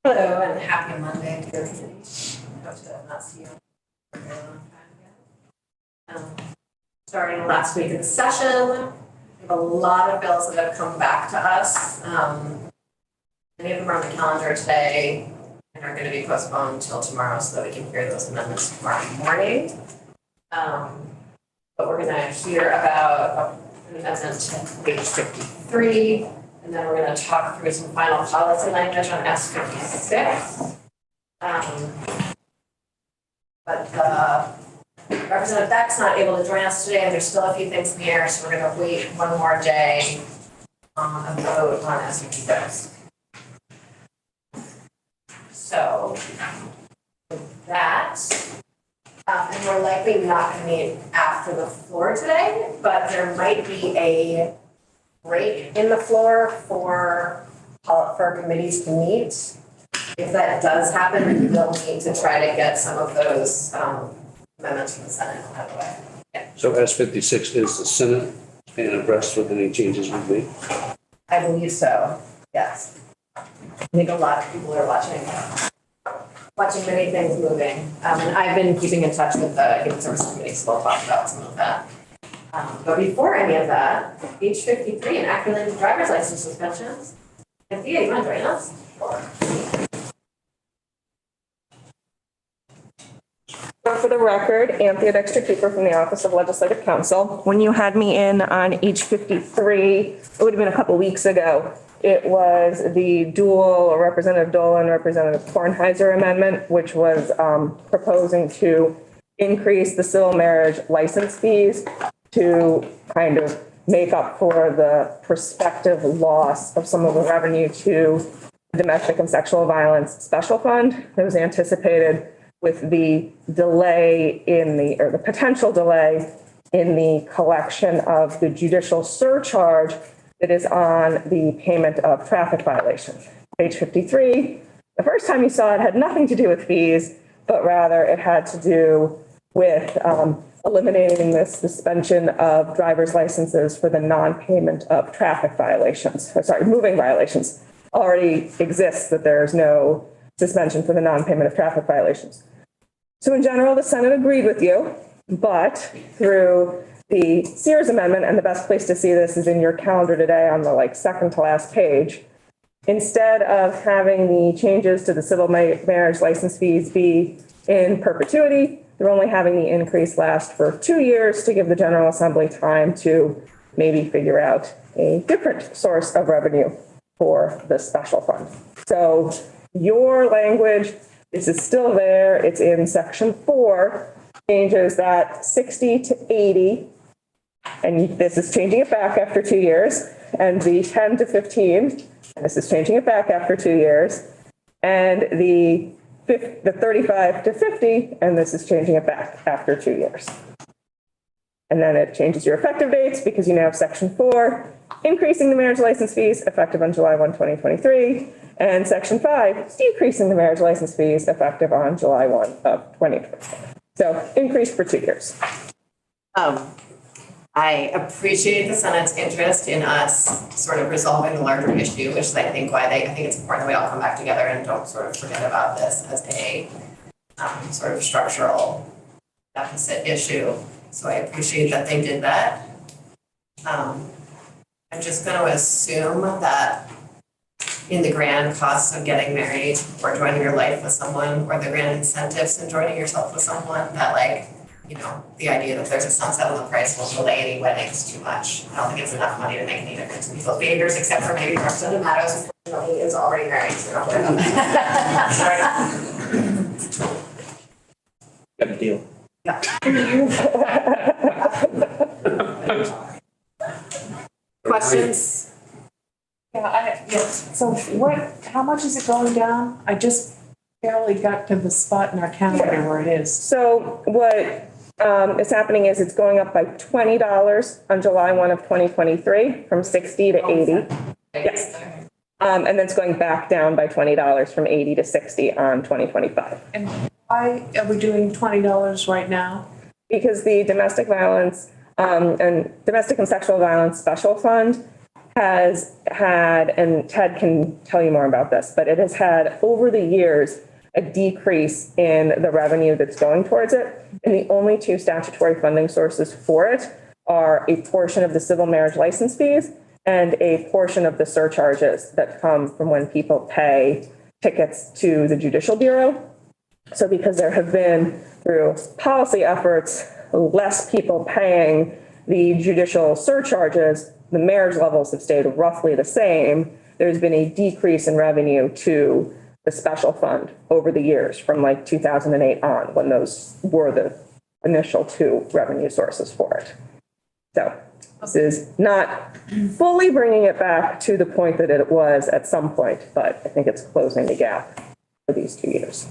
Hello and happy Monday to everybody. Hope to not see you for a very long time again. Starting last week of the session, we have a lot of bills that have come back to us. Many of them are on the calendar today and are going to be postponed until tomorrow so that we can hear those amendments tomorrow morning. But we're going to hear about an amendment to page 53. And then we're going to talk through some final policy language on S56. But Representative Beck's not able to join us today, and there's still a few things in the air, so we're going to wait one more day on a vote on S56. So with that, and we're likely not going to meet after the floor today, but there might be a break in the floor for committees to meet. If that does happen, we will need to try to get some of those amendments from the Senate out of the way. Yeah. So S56 is the Senate and abreast with any changes we made? I believe so, yes. I think a lot of people are watching many things moving. And I've been keeping in touch with the Human Services Committee, so we'll talk about some of that. But before any of that, page 53, enacting driver's license suspensions. Anthea, you want to join us? Sure. So for the record, Anthea Dexter-Cooper from the Office of Legislative Counsel. When you had me in on H53, it would have been a couple weeks ago. It was the dual Representative Dolan, Representative Kornheiser amendment, which was proposing to increase the civil marriage license fees to kind of make up for the prospective loss of some of the revenue to the Domestic and Sexual Violence Special Fund that was anticipated with the delay or the potential delay in the collection of the judicial surcharge that is on the payment of traffic violations. Page 53, the first time you saw it had nothing to do with fees, but rather it had to do with eliminating the suspension of driver's licenses for the non-payment of traffic violations, moving violations. Already exists that there's no suspension for the non-payment of traffic violations. So in general, the Senate agreed with you, but through the Sears amendment, and the best place to see this is in your calendar today on the second to last page, instead of having the changes to the civil marriage license fees be in perpetuity, they're only having the increase last for 2 years to give the General Assembly time to maybe figure out a different source of revenue for the special fund. So your language, this is still there. It's in section 4, changes that 60 to 80, and this is changing it back after 2 years, and the 10 to 15, and this is changing it back after 2 years, and the 35 to 50, and this is changing it back after 2 years. And then it changes your effective dates because you now have section 4, increasing the marriage license fees effective on July 1, 2023, and section 5, decreasing the marriage license fees effective on July 1 of 2025. So increase for 2 years. I appreciate the Senate's interest in us sort of resolving the larger issue, which is I think it's important that we all come back together and don't sort of forget about this as a sort of structural deficit issue. So I appreciate that they did that. I'm just going to assume that in the grand costs of getting married or joining your life with someone, or the grand incentives in joining yourself with someone, that the idea that there's a sunset on the price will delay any weddings too much. I don't think it's enough money to make any difference in people's behaviors, except for maybe Representative Meadows, who is already married, so not worried about that. Got a deal. Yeah. Questions? So how much is it going down? I just barely got to the spot in our calendar where it is. So what is happening is it's going up by $20 on July 1 of 2023 from 60 to 80. Yes. And then it's going back down by $20 from 80 to 60 on 2025. And why are we doing $20 right now? Because the domestic violence and domestic and sexual violence special fund has had, and Ted can tell you more about this, but it has had over the years a decrease in the revenue that's going towards it. And the only two statutory funding sources for it are a portion of the civil marriage license fees and a portion of the surcharges that come from when people pay tickets to the Judicial Bureau. So because there have been, through policy efforts, less people paying the judicial surcharges, the marriage levels have stayed roughly the same. There's been a decrease in revenue to the special fund over the years from like 2008 on, when those were the initial two revenue sources for it. So this is not fully bringing it back to the point that it was at some point, but I think it's closing the gap for these 2 years.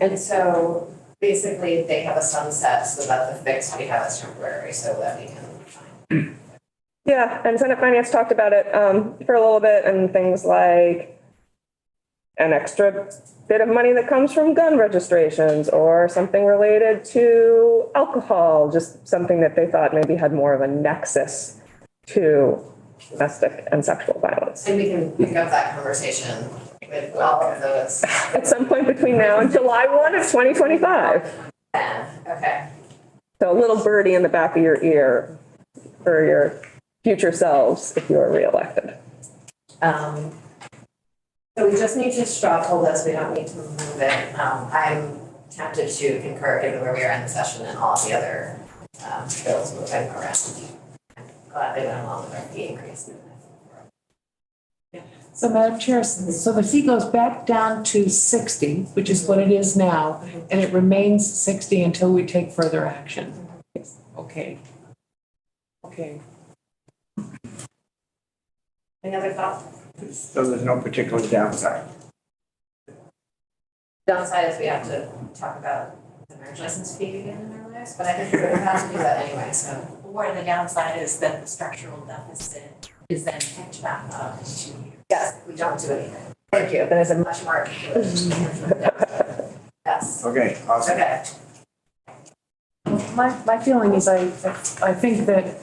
And so basically they have a sunset so that the fix we have is temporary so that we can. Yeah, and Senate Finance talked about it for a little bit, and things like an extra bit of money that comes from gun registrations or something related to alcohol, just something that they thought maybe had more of a nexus to domestic and sexual violence. And we can pick up that conversation with all of those. At some point between now and July 1 of 2025. Okay. So a little birdie in the back of your ear for your future selves if you are reelected. So we just need to straw poll this, we don't need to move it. I'm tempted to concur given where we are in the session and all the other bills moving around. I'm glad they went along with our fee increase. So Madam Chair, so the fee goes back down to 60, which is what it is now, and it remains 60 until we take further action. Okay. Okay. Any other thoughts? So there's no particular downside. Downside is we have to talk about the marriage license fee again in our lives, but I think we're gonna have to do that anyway, so. Where the downside is that the structural deficit is then catch back up in 2 years. Yes, we don't do anything. Thank you. That is a Much more articulate. Yes, Okay, awesome. okay. My feeling is I think that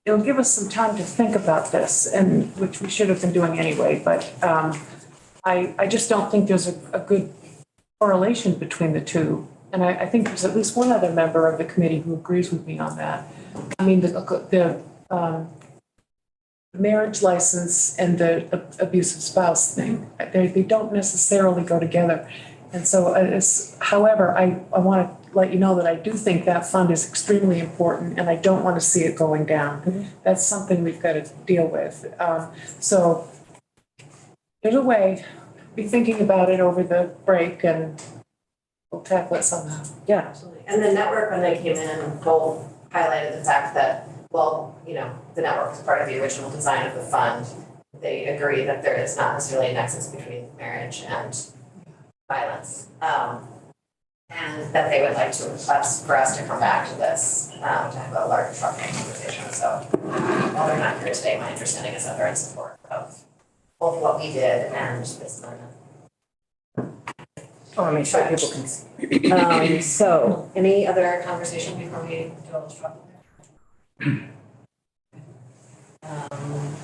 it'll give us some time to think about this, and which we should have been doing anyway, but I just don't think there's a good correlation between the two. And I think there's at least one other member of the committee who agrees with me on that. I mean, the marriage license and the abusive spouse thing, they don't necessarily go together. And so however, I want to let you know that I do think that fund is extremely important, and I don't want to see it going down. Mm-hmm. That's something we've got to deal with. So there's a way, be thinking about it over the break, and we'll tackle it somehow. yeah. Absolutely. And the network, when they came in, both highlighted the fact that, well, you know, the network was part of the original design of the fund. They agree that there is not necessarily a nexus between marriage and violence. And that they would like to request for us to come back to this, to have a larger structural conversation. So while they're not here today, my understanding is that they're in support of both what we did and this amendment. I want to make sure people can see. So any other conversation before we do a little struggle?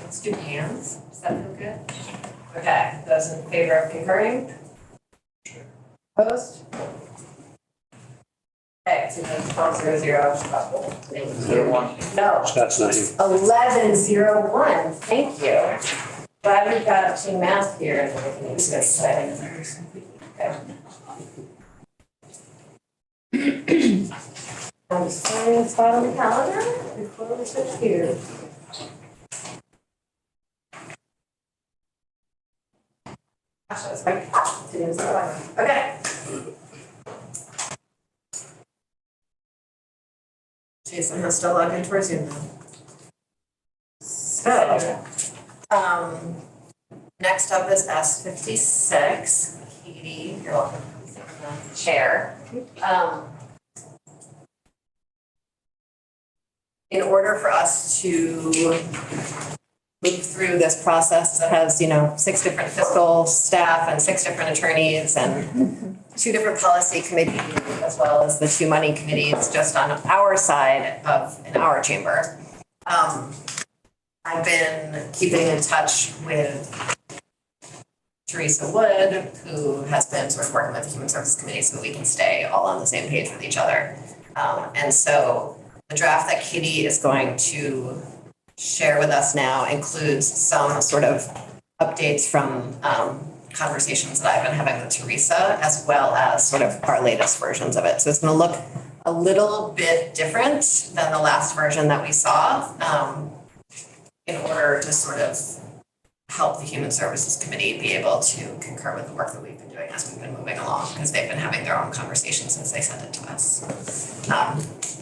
Let's do hands. Does that feel good? Okay, those in favor of concurring? Opposed? Okay, so that's 12-0-0. Thank you. 0-1. No, That's not you. 11-0-1. Thank you. Glad we got to math here and everything is good exciting. Okay. I'm just finding a spot on the calendar before we switch gears. Gosh, that's right. Today's the one. Okay. Jason has still logged into our Zoom now. So, next up is S56. Katie, you're welcome. Sit in the chair. In order for us to move through this process that has, 6 different fiscal staff and 6 different attorneys and 2 different policy committees, as well as the 2 money committees just on our side in our chamber. I've been keeping in touch with Teresa Wood, who has been sort of working with the Human Services Committee so that we can stay all on the same page with each other. And so the draft that Katie is going to share with us now includes some sort of updates from conversations that I've been having with Teresa, as well as sort of our latest versions of it. So it's going to look a little bit different than the last version that we saw, in order to sort of help the Human Services Committee be able to concur with the work that we've been doing as we've been moving along, because they've been having their own conversations since they sent it to us.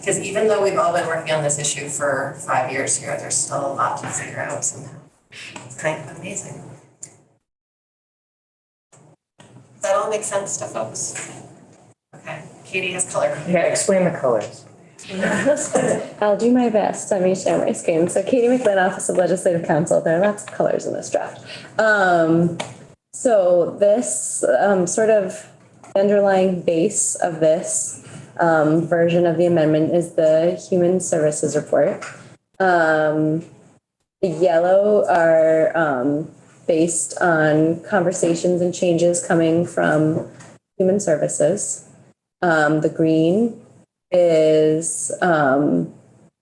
Because even though we've all been working on this issue for 5 years here, there's still a lot to figure out somehow. It's kind of amazing. Does that all make sense to folks? Okay, Katie has color. Yeah, explain the colors. I'll do my best. Let me share my screen. So Katie McLean, Office of Legislative Counsel. There are lots of colors in this draft. So this sort of underlying base of this version of the amendment is the Human Services Report. The yellow are based on conversations and changes coming from Human Services. The green is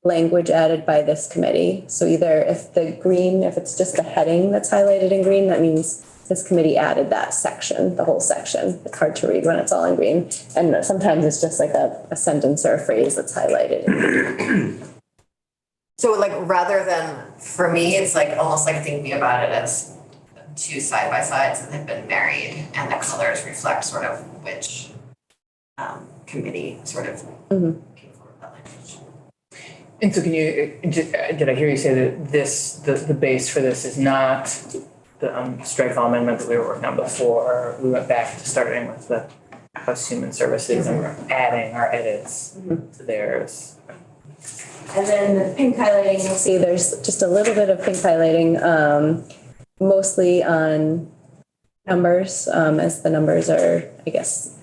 language added by this committee. So either if it's just the heading that's highlighted in green, that means this committee added that section, the whole section. It's hard to read when it's all in green. And sometimes it's just like a sentence or a phrase that's highlighted. So like rather than, for me, it's like almost like thinking about it as two side-by-sides that have been married, and the colors reflect sort of which committee sort of came forward with that language. And so did I hear you say that the base for this is not the strike all amendment that we were working on before? We went back to starting with the House Human Services and we're adding our edits to theirs. And then the pink highlighting, you'll see there's just a little bit of pink highlighting, mostly on numbers, as the numbers are, I guess,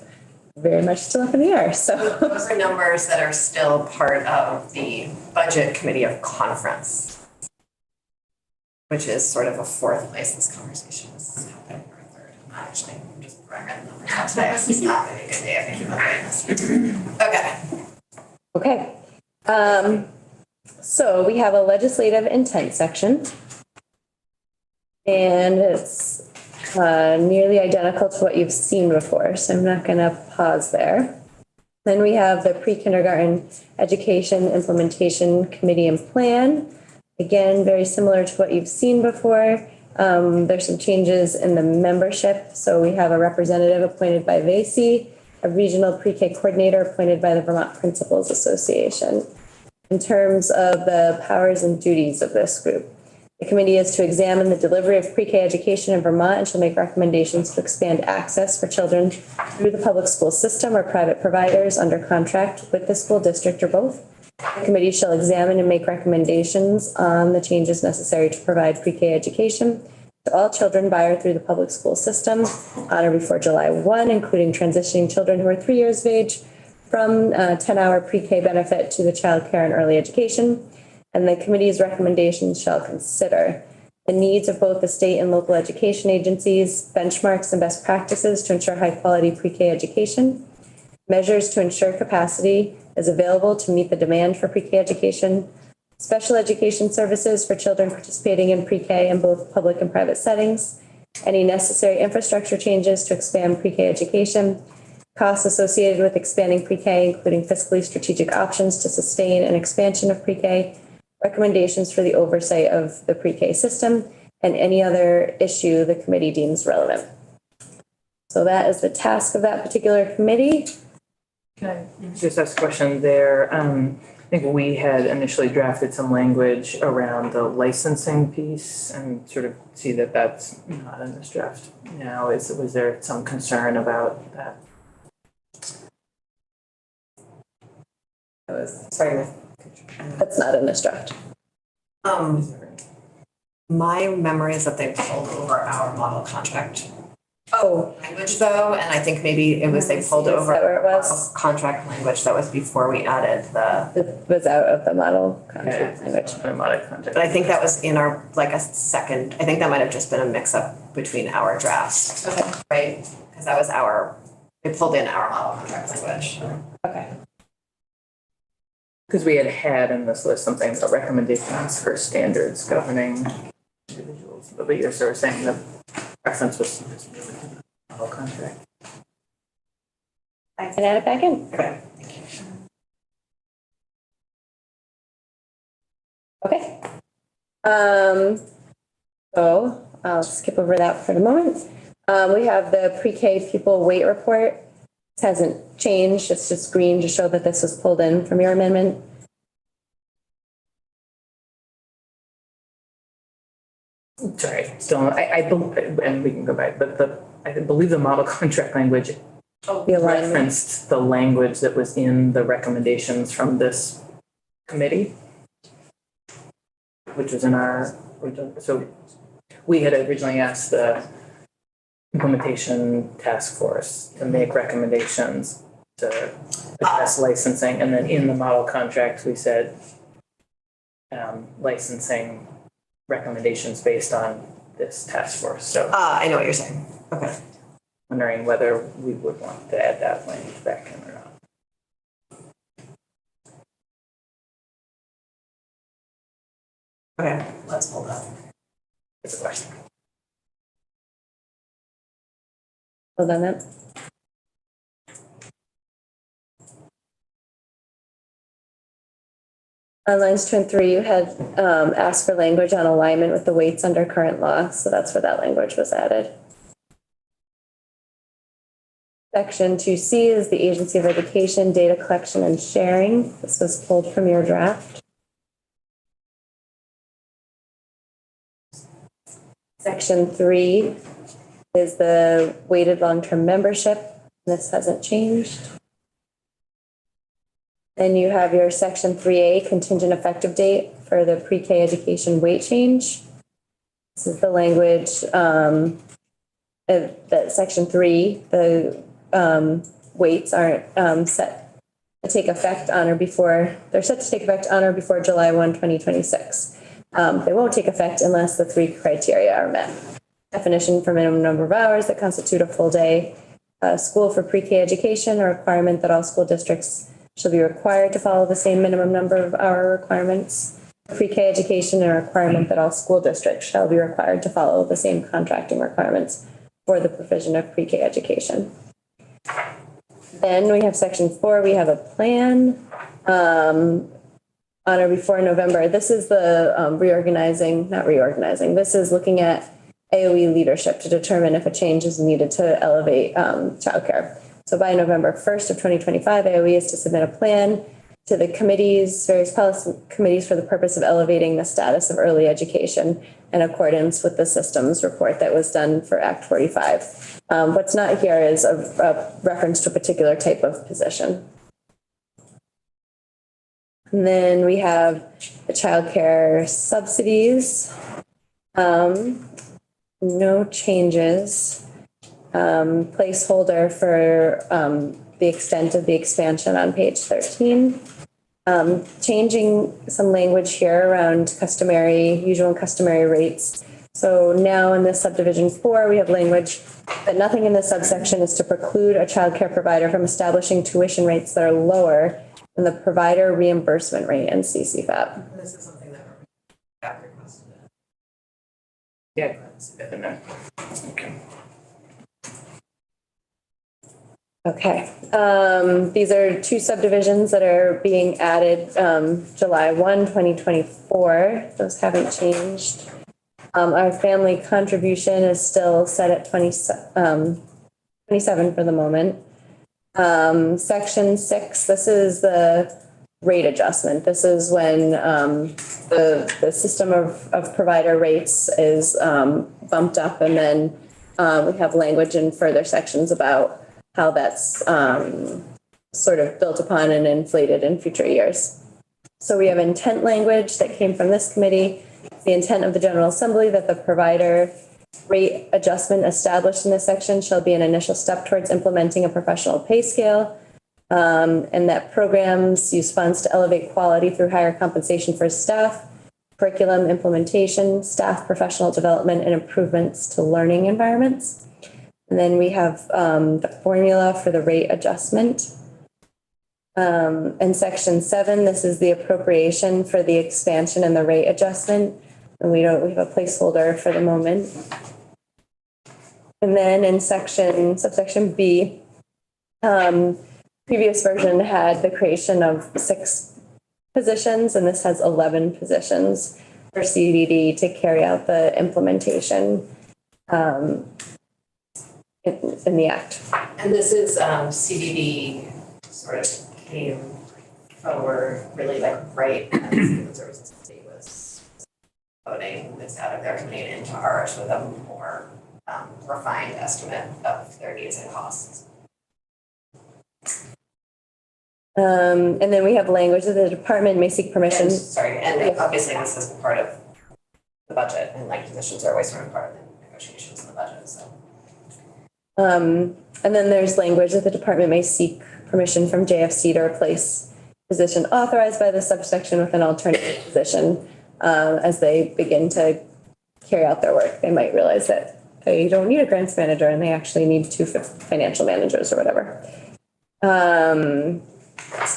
very much still up in the air. So those are numbers that are still part of the Budget Committee of Conference, which is sort of a fourth place this conversation is happening, or a third. Actually, I'm just throwing random numbers out today. It's just not really a good day. I think about this. Okay. Okay. So we have a legislative intent section. And it's nearly identical to what you've seen before, so I'm not going to pause there. Then we have the Pre-Kindergarten Education Implementation Committee and Plan. Again, very similar to what you've seen before. There's some changes in the membership. So we have a representative appointed by VACI, a regional pre-K coordinator appointed by the Vermont Principals Association. In terms of the powers and duties of this group, the committee is to examine the delivery of pre-K education in Vermont and shall make recommendations to expand access for children through the public school system or private providers under contract with the school district or both. The committee shall examine and make recommendations on the changes necessary to provide pre-K education to all children by or through the public school system on or before July 1, including transitioning children who are 3 years of age from a 10-hour pre-K benefit to the child care and early education. And the committee's recommendations shall consider the needs of both the state and local education agencies, benchmarks and best practices to ensure high-quality pre-K education, measures to ensure capacity is available to meet the demand for pre-K education, special education services for children participating in pre-K in both public and private settings, any necessary infrastructure changes to expand pre-K education, costs associated with expanding pre-K, including fiscally strategic options to sustain an expansion of pre-K, recommendations for the oversight of the pre-K system, and any other issue the committee deems relevant. So that is the task of that particular committee. Can I just ask a question there? I think we had initially drafted some language around the licensing piece and sort of see that that's not in this draft now. Was there some concern about that? That's not in this draft. My memory is that they pulled over our model contract. Oh, language though, and I think maybe it was they pulled over. Is that where it was? Contract language that was before we added the, It was out of the model contract language. but I think that was in our, like a second, I think that might have just been a mix-up between our drafts. Okay. Right? Because that was they pulled in our model contract language. okay. Because we had in this list something about recommendations for standards governing individuals, but you're sort of saying the reference was the whole contract. I can add it back in. Okay. Okay. So I'll skip over that for the moment. We have the pre-K pupil weight report. This hasn't changed, it's just green to show that this was pulled in from your amendment. Sorry, still, and we can go back, but I believe the model contract language The alignment. referenced the language that was in the recommendations from this committee, which was in our, so we had originally asked the implementation task force to make recommendations to address licensing, and then in the model contract, we said licensing recommendations based on this task force, so I know what you're saying. Okay. wondering whether we would want to add that language back in or not. Okay, let's hold up. It's a question. Hold on that. On lines 2 and 3, you had asked for language on alignment with the weights under current law, so that's where that language was added. Section 2C is the Agency of Education, Data Collection and Sharing. This was pulled from your draft. Section 3 is the weighted long-term membership. This hasn't changed. Then you have your section 3A contingent effective date for the pre-K education weight change. This is the language that section 3, the weights aren't set to take effect on or before, they're set to take effect on or before July 1, 2026. They won't take effect unless the 3 criteria are met. Definition for minimum number of hours that constitute a full day school for pre-K education, a requirement that all school districts shall be required to follow the same minimum number of hour requirements. Pre-K education, a requirement that all school districts shall be required to follow the same contracting requirements for the provision of pre-K education. Then we have section 4, we have a plan on or before November. This is the this is looking at AOE leadership to determine if a change is needed to elevate childcare. So by November 1st of 2025, AOE is to submit a plan to the committees, various policy committees for the purpose of elevating the status of early education in accordance with the systems report that was done for Act 45. What's not here is a reference to a particular type of position. And then we have the childcare subsidies. No changes. Placeholder for the extent of the expansion on page 13. Changing some language here around usual and customary rates. So now in this subdivision 4, we have language that nothing in this subsection is to preclude a childcare provider from establishing tuition rates that are lower than the provider reimbursement rate in CCFAP. This is something that got requested. Yeah, I don't know. Okay. Okay, these are 2 subdivisions that are being added July 1, 2024. Those haven't changed. Our family contribution is still set at 27 for the moment. Section 6, this is the rate adjustment. This is when the system of provider rates is bumped up, and then we have language in further sections about how that's sort of built upon and inflated in future years. So we have intent language that came from this committee. The intent of the General Assembly that the provider Rate adjustment established in this section shall be an initial step towards implementing a professional pay scale. And that programs use funds to elevate quality through higher compensation for staff, curriculum implementation, staff professional development, and improvements to learning environments. And then we have the formula for the rate adjustment. In section 7, this is the appropriation for the expansion and the rate adjustment. And we have a placeholder for the moment. And then in subsection B, previous version had the creation of 6 positions, and this has 11 positions for CDD to carry out the implementation in the act. And this is CDD sort of came forward really like right as the services state was voting this out of their committee into ours with a more refined estimate of their needs and costs. And then we have language that the department may seek permission. And obviously this is part of the budget, and like positions are always sort of part of the negotiations in the budget, so. And then there's language that the department may seek permission from JFC to replace position authorized by the subsection with an alternative position. As they begin to carry out their work, they might realize that they don't need a grants manager and they actually need 2 financial managers or whatever.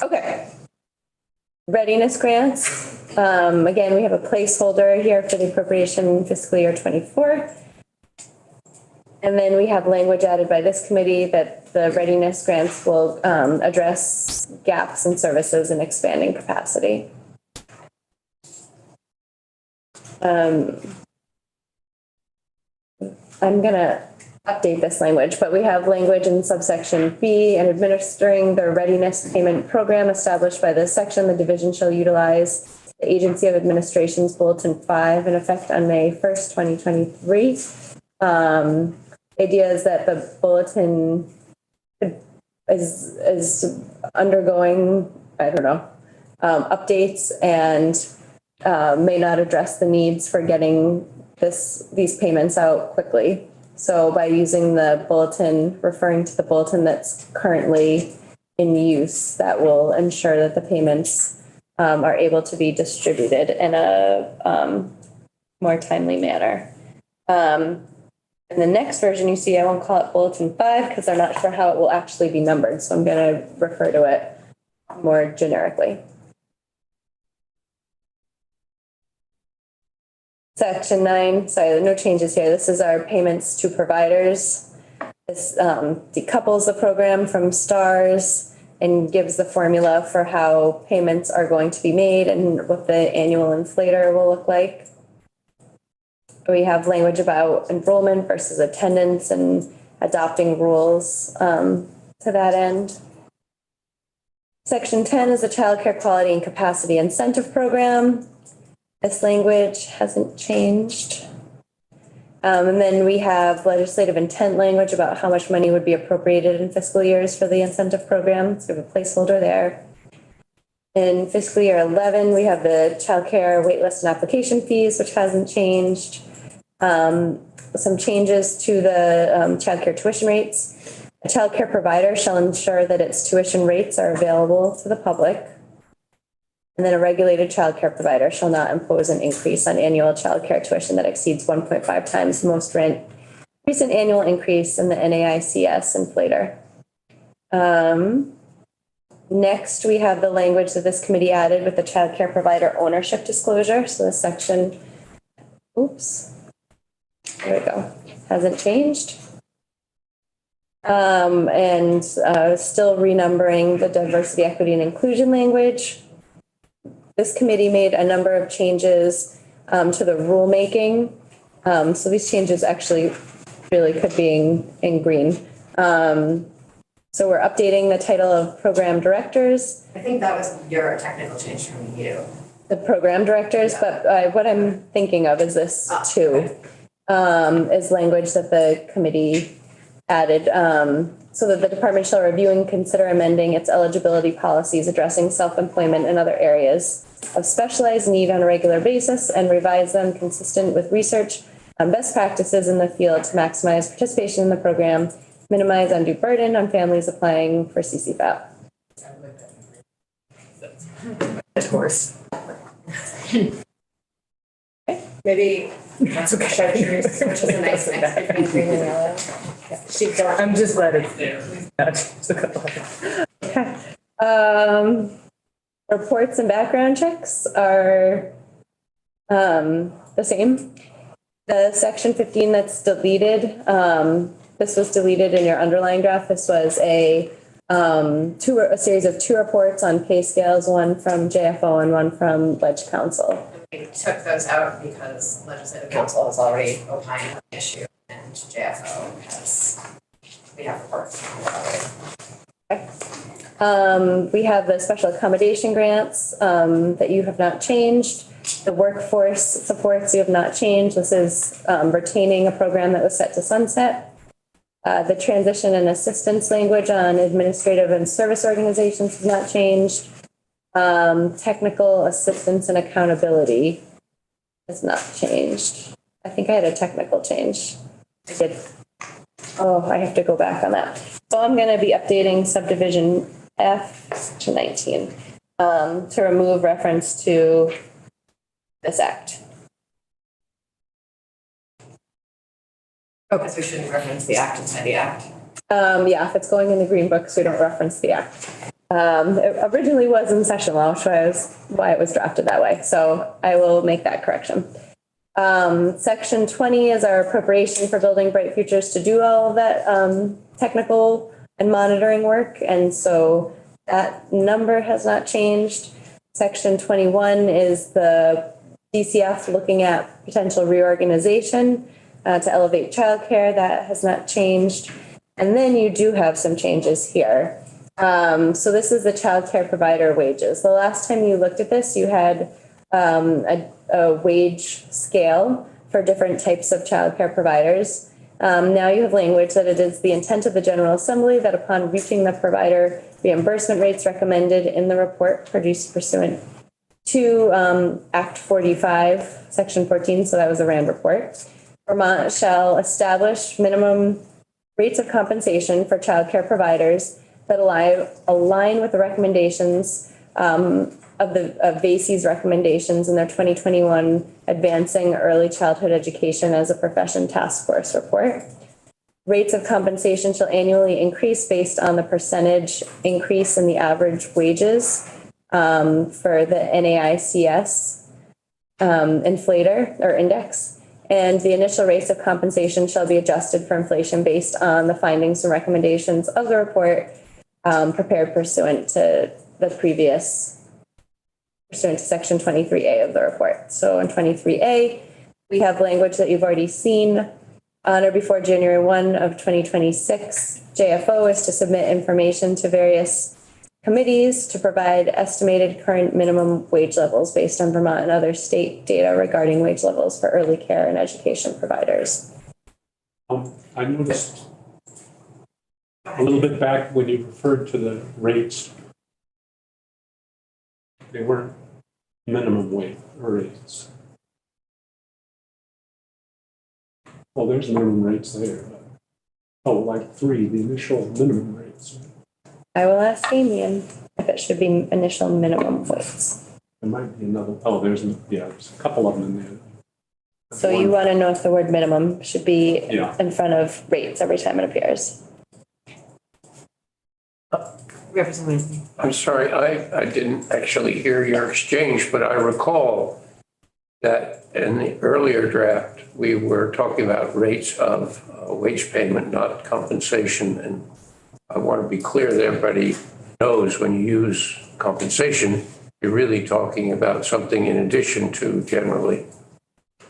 Okay. Readiness grants. Again, we have a placeholder here for the appropriation fiscal year 24. And then we have language added by this committee that the readiness grants will address gaps in services and expanding capacity. I'm going to update this language, but we have language in subsection B, and administering the readiness payment program established by this section, the division shall utilize the Agency of Administration's Bulletin 5 in effect on May 1st, 2023. Idea is that the bulletin is undergoing, updates and may not address the needs for getting these payments out quickly. So by using the bulletin, referring to the bulletin that's currently in use, that will ensure that the payments are able to be distributed in a more timely manner. In the next version you see, I won't call it Bulletin 5 because I'm not sure how it will actually be numbered. So I'm going to refer to it more generically. Section 9, sorry, no changes here. This is our payments to providers. This decouples the program from STARS and gives the formula for how payments are going to be made and what the annual inflator will look like. We have language about enrollment versus attendance and adopting rules to that end. Section 10 is the Child Care Quality and Capacity Incentive Program. This language hasn't changed. And then we have legislative intent language about how much money would be appropriated in fiscal years for the incentive program. So we have a placeholder there. In fiscal year 11, we have the child care waitlist and application fees, which hasn't changed. Some changes to the child care tuition rates. A child care provider shall ensure that its tuition rates are available to the public. And then a regulated child care provider shall not impose an increase on annual child care tuition that exceeds 1.5 times most recent annual increase in the NAICS inflator. Next, we have the language that this committee added with the child care provider ownership disclosure. So this section, there we go, hasn't changed. And still renumbering the diversity, equity, and inclusion language. This committee made a number of changes to the rulemaking. So these changes actually really could be in green. So we're updating the title of program directors. I think that was your technical change from you. The program directors, but what I'm thinking of is this too, is language that the committee added, so that the department shall review and consider amending its eligibility policies addressing self-employment and other areas of specialized need on a regular basis and revise them consistent with research best practices in the field to maximize participation in the program, minimize undue burden on families applying for CCFAP. Of course. Maybe That's okay. chartreuse, which is a nice mix between green and yellow. She's got I'm just glad it's there. Not just a couple. Reports and background checks are the same. The section 15 that's deleted, this was deleted in your underlying draft. This was a series of 2 reports on pay scales, one from JFO and one from Ledge Council. We took those out because legislative council has already opined on the issue and JFO we have reports already. We have the special accommodation grants that you have not changed. The workforce supports you have not changed. This is retaining a program that was set to sunset. The transition and assistance language on administrative and service organizations has not changed. Technical assistance and accountability has not changed. I think I had a technical change. I did. Oh, I have to go back on that. So I'm going to be updating subdivision F to 19 to remove reference to this act. Oh, because we shouldn't reference the act inside the act. Yeah, if it's going in the green books, we don't reference the act. It originally was in session law, which was why it was drafted that way. So I will make that correction. Section 20 is our appropriation for Building Bright Futures to do all of that technical and monitoring work. And so that number has not changed. Section 21 is the DCF looking at potential reorganization to elevate childcare. That has not changed. And then you do have some changes here. So this is the childcare provider wages. The last time you looked at this, you had a wage scale for different types of childcare providers. Now you have language that it is the intent of the General Assembly that upon reaching the provider reimbursement rates recommended in the report produced pursuant to Act 45, Section 14, so that was the RAND report, Vermont shall establish minimum rates of compensation for childcare providers that align with the recommendations of VACE's recommendations in their 2021 Advancing Early Childhood Education as a Profession Task Force report. Rates of compensation shall annually increase based on the percentage increase in the average wages for the NAICS inflator or index. And the initial rates of compensation shall be adjusted for inflation based on the findings and recommendations of the report prepared pursuant to section 23A of the report. So in 23A, we have language that you've already seen. On or before January 1 of 2026, JFO is to submit information to various committees to provide estimated current minimum wage levels based on Vermont and other state data regarding wage levels for early care and education providers. I noticed a little bit back when you referred to the rates, they weren't minimum wage rates. Well, there's minimum rates there. Oh, like 3, the initial minimum rates. I will ask Damien if it should be initial minimum weights. There might be another, there's a couple of them in there. So you want to know if the word minimum should be Yeah. in front of rates every time it appears. Representative. I'm sorry, I didn't actually hear your exchange, but I recall that in the earlier draft, we were talking about rates of wage payment, not compensation. And I want to be clear that everybody knows when you use compensation, you're really talking about something in addition to generally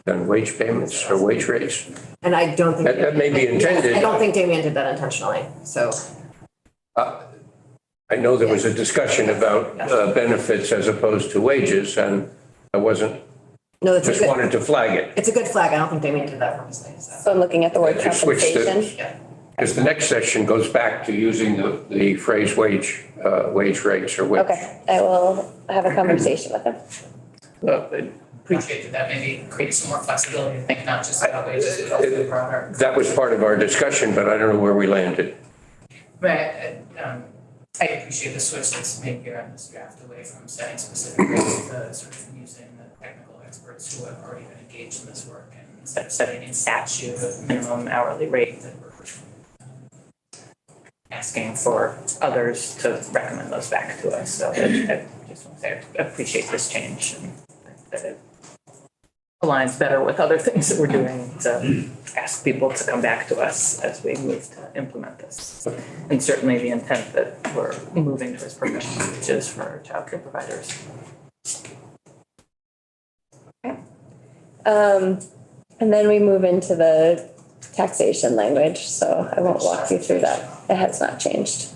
than wage payments or wage rates. And I don't think. That may be intended. I don't think Damien did that intentionally, so. I know there was a discussion about benefits as opposed to wages, and I wasn't, No, that's just wanted to flag it. it's a good flag. I don't think Damien did that purposely, so. So I'm looking at the word If you switch to- compensation. Yeah. Because the next section goes back to using the phrase wage rates or wage. Okay, I will have a conversation with him. appreciate that maybe creates some more flexibility to think not just about wages, but also broader. That was part of our discussion, but I don't know where we landed. I appreciate the switch that's made here on this draft away from setting specific rates to sort of using the technical experts who have already been engaged in this work and instead of setting in statute a minimum hourly rate that we're asking for others to recommend those back to us. So I just want to say I appreciate this change and that it aligns better with other things that we're doing to ask people to come back to us as we move to implement this. And certainly the intent that we're moving towards professional wages for childcare providers. And then we move into the taxation language, so I won't walk you through that. It has not changed.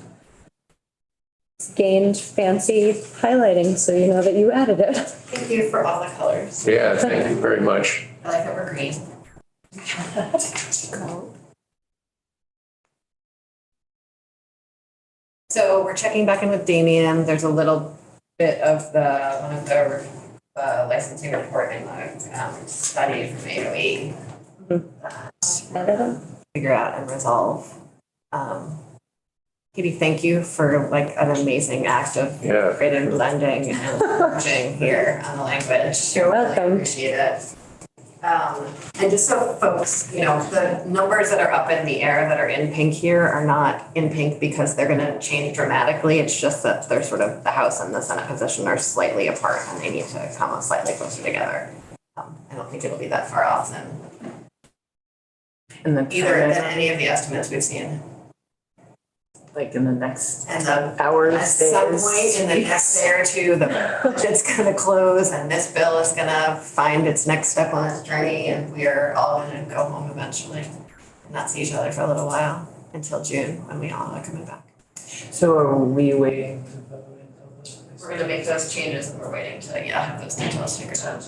It's gained fancy highlighting, so you know that you added it. Thank you for all the colors. Yeah, thank you very much. I like that we're green. So we're checking back in with Damien. There's a little bit of one of the licensing report in the study from 808. Figure out and resolve. Katie, thank you for like an amazing act of creative blending and merging here on the language. You're welcome. Really appreciate it. And just so folks, the numbers that are up in the air that are in pink here are not in pink because they're gonna change dramatically. It's just that they're sort of, the House and the Senate position are slightly apart and they need to come slightly closer together. I don't think it'll be that far off And then than any of the estimates we've seen. like in the next And hours, at some days, point in the next day or two, the budget's gonna close and this bill is gonna find its next step on its journey and we are all gonna go home eventually and not see each other for a little while until June when we all are coming back. So are we waiting to vote until We're gonna make those changes and we're waiting to, have those details figured out.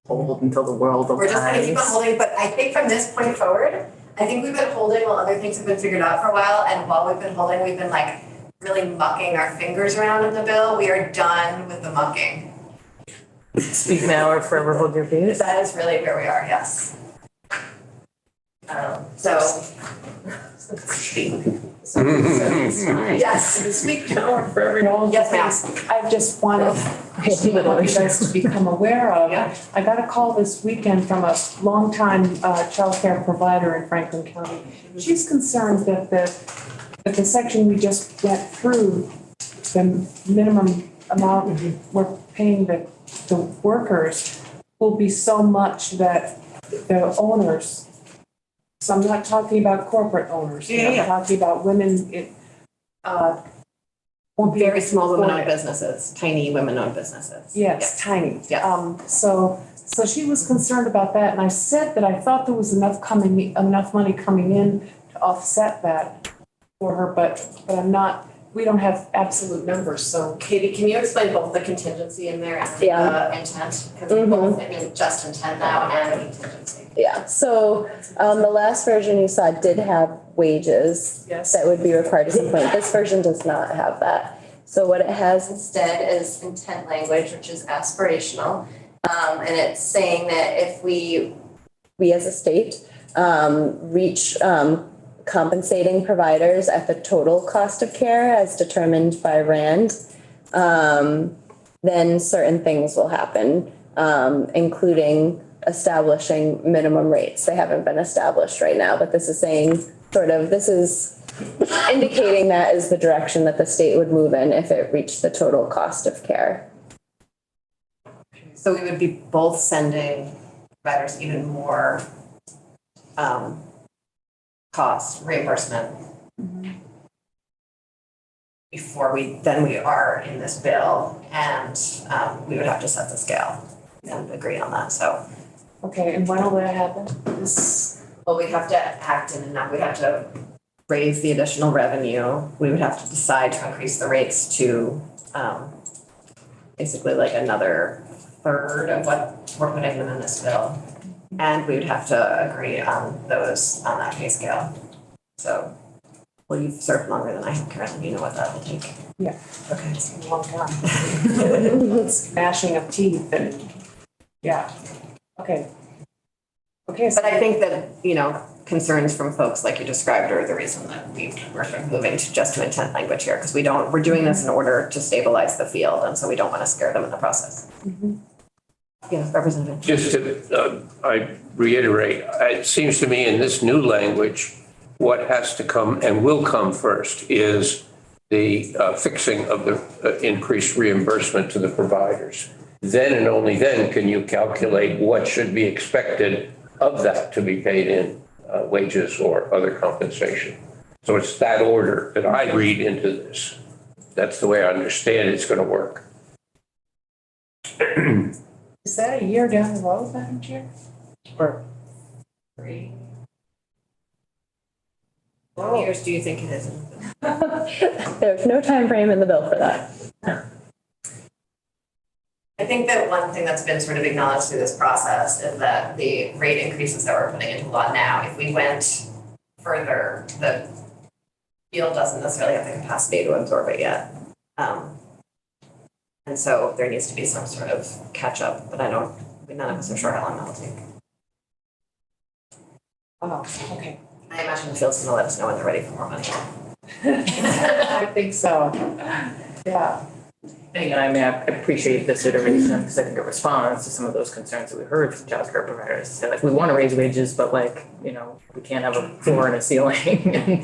hold until the world of We're just gonna keep on times? holding, but I think from this point forward, I think we've been holding while other things have been figured out for a while, and while we've been holding, we've been like really mucking our fingers around in the bill. We are done with the mucking. Speak now or forever hold your peace. That is really where we are, yes. So. Yes. Speak now or forever hold your Yes, ma'am. peace. I just wanted you guys to become aware of. Yeah. I got a call this weekend from a longtime childcare provider in Franklin County. She's concerned that the section we just went through, the minimum amount we're paying the workers will be so much that the owners, so I'm not talking about corporate owners. I'm talking about women, won't be. Very small able to women-owned afford it. businesses, tiny women-owned businesses. Yes, tiny. Yes. So she was concerned about that, and I said that I thought there was enough money coming in to offset that for her, but I'm not, we don't have absolute numbers, so. Katie, can you explain both the contingency in there and the intent? Because both, I mean, just intent now and contingency. Yeah, so the last version you saw did have wages Yes. that would be required at some point. This version does not have that. So what it has instead is intent language, which is aspirational. And it's saying that if we as a state, reach compensating providers at the total cost of care as determined by RAND, then certain things will happen, including establishing minimum rates. They haven't been established right now, but this is saying this is indicating that is the direction that the state would move in if it reached the total cost of care. So we would be both sending providers even more cost reimbursement before we are in this bill, and we would have to set the scale and agree on that, so. Okay, and when will that happen? Well, we'd have to act in enough, we'd have to raise the additional revenue, we would have to decide to increase the rates to basically like another third of what we're putting them in this bill. And we would have to agree on that pay scale. So, well, you've served longer than I have, Carolyn, you know what that will take. Yeah. Okay. It's been a long time. Gnashing of teeth and Yeah, okay. Okay, so But I think that, you know, concerns from folks like you described are the reason that we're sort of moving to just to intent language here, because we're doing this in order to stabilize the field, and so we don't want to scare them in the process. Yeah, Representative. Just to, I reiterate, it seems to me in this new language, what has to come and will come first is the fixing of the increased reimbursement to the providers. Then and only then can you calculate what should be expected of that to be paid in wages or other compensation. So it's that order that I read into this. That's the way I understand it's going to work. is that a year down the road, Madam Chair? Or? How many years do you think it is? There's no time frame in the bill for that. I think that one thing that's been sort of acknowledged through this process is that the rate increases that we're putting into law now, if we went further, the field doesn't necessarily have the capacity to absorb it yet. And so there needs to be some sort of catch up, but none of us are sure how long that will take. Oh, okay. I imagine the field's gonna let us know when they're ready for more money. I think so. Yeah. And I mean, I appreciate this iteration because I think it responds to some of those concerns that we heard from childcare providers. Say like, we want to raise wages, but like, you know, we can't have a floor and a ceiling.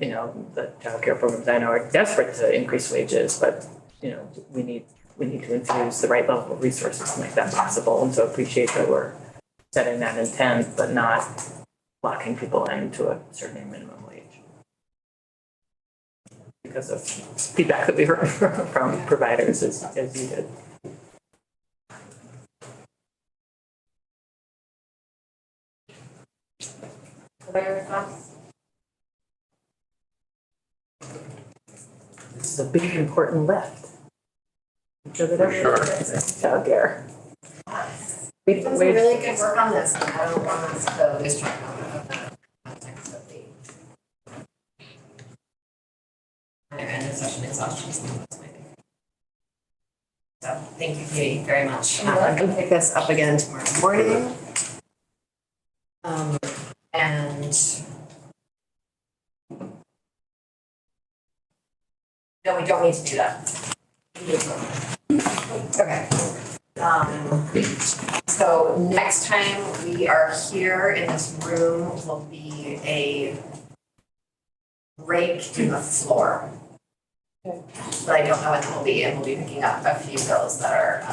You know, the childcare programs I know are desperate to increase wages, but, you know, we need to infuse the right level of resources to make that possible. And so appreciate that we're setting that intent, but not locking people into a certain minimum wage. Because of feedback that we heard from providers as you did. Other thoughts? This is a big, important lift. So that everyone gets childcare. We've done some really good work on this, and I don't want us to lose track of the context of the end of session exhaustion. So thank you, Katie, very much. I'm going to pick this up again tomorrow morning. And no, we don't need to do that. Okay. So next time we are here in this room will be a break in the floor. But I don't know when it will be, and we'll be picking up a few bills that are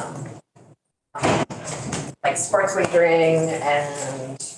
like sports wagering and